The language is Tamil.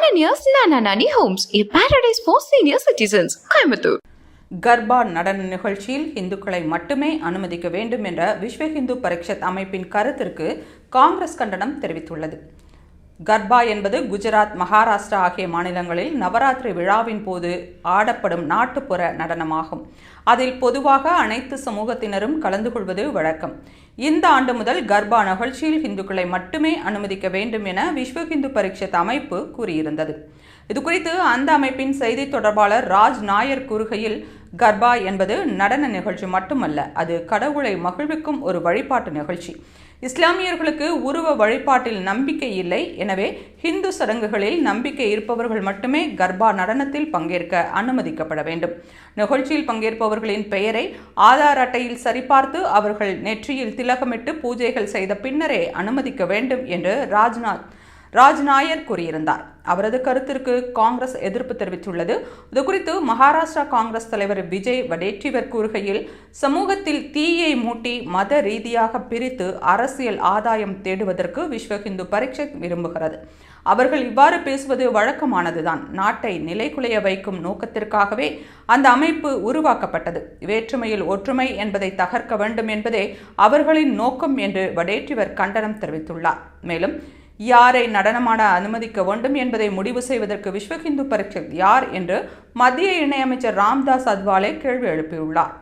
Ananias Nananani Homes, a paradise for senior citizens, Coimbatore. Garba நடன நிகழ்ச்சியில் இந்துக்களை மட்டுமே அனுமதிக்க வேண்டும் என்ற விஸ்வ ஹிந்து பரிஷத் அமைப்பின் கருத்திற்கு காங்கிரஸ் கண்டனம் தெரிவித்துள்ளது. கர்பா என்பது குஜராத், மகாராஷ்டிரா ஆகிய மாநிலங்களில் நவராத்திரி விழாவின் போது ஆடப்படும் நாட்டுப்புற நடனமாகும். அதில் பொதுவாக அனைத்து சமூகத்தினரும் கலந்து கொள்வது வழக்கம். இந்த ஆண்டு முதல் கர்பா நிகழ்ச்சியில் இந்துக்களை மட்டுமே அனுமதிக்க வேண்டும் என விஸ்வ ஹிந்து பரிஷத் அமைப்பு கூறியிருந்தது. இதுகுறித்து அந்த அமைப்பின் செய்தி தொடர்பாளர் ராஜ் நாயர் கூறுகையில், கர்பா என்பது நடன நிகழ்ச்சி மட்டுமல்ல, அது கடவுளை மகிழ்விக்கும் ஒரு வழிபாட்டு நிகழ்ச்சி. இஸ்லாமியர்களுக்கு உருவ வழிபாட்டில் நம்பிக்கை இல்லை. எனவே ஹிந்து சடங்குகளில் நம்பிக்கை இருப்பவர்கள் மட்டுமே கர்பா நடனத்தில் பங்கேற்க அனுமதிக்கப்பட வேண்டும். நிகழ்ச்சியில் பங்கேற்பவர்களின் பெயரை ஆதார் அட்டையில் சரிபார்த்து அவர்கள் நெற்றியில் திலகமிட்டு பூஜைகள் செய்த பின்னரே அனுமதிக்க வேண்டும் என்று ராஜ் நாயர் கூறியிருந்தார். அவரது கருத்திற்கு காங்கிரஸ் எதிர்ப்பு தெரிவித்துள்ளது. இதுகுறித்து மகாராஷ்டிரா காங்கிரஸ் தலைவர் விஜய் வடேட்டிவர் கூறுகையில், சமூகத்தில் தீயை மூட்டி மத ரீதியாக பிரித்து அரசியல் ஆதாயம் தேடுவதற்கு விஸ்வ ஹிந்து பரிஷத் விரும்புகிறது. அவர்கள் இவ்வாறு பேசுவது வழக்கமானதுதான். நாட்டை நிலைகுலைய வைக்கும் நோக்கத்திற்காகவே அந்த அமைப்பு உருவாக்கப்பட்டது. வேற்றுமையில் ஒற்றுமை என்பதை தகர்க்க வேண்டும் என்பதே அவர்களின் நோக்கம் என்று வடேட்டிவர் கண்டனம் தெரிவித்துள்ளார். மேலும் யாரை நடனமாட அனுமதிக்க வேண்டும் என்பதை முடிவு செய்வதற்கு விஸ்வ ஹிந்து பரிஷத் யார் என்று மத்திய இணையமைச்சர் ராம்தாஸ் அத்வாலே கேள்வி எழுப்பியுள்ளார்.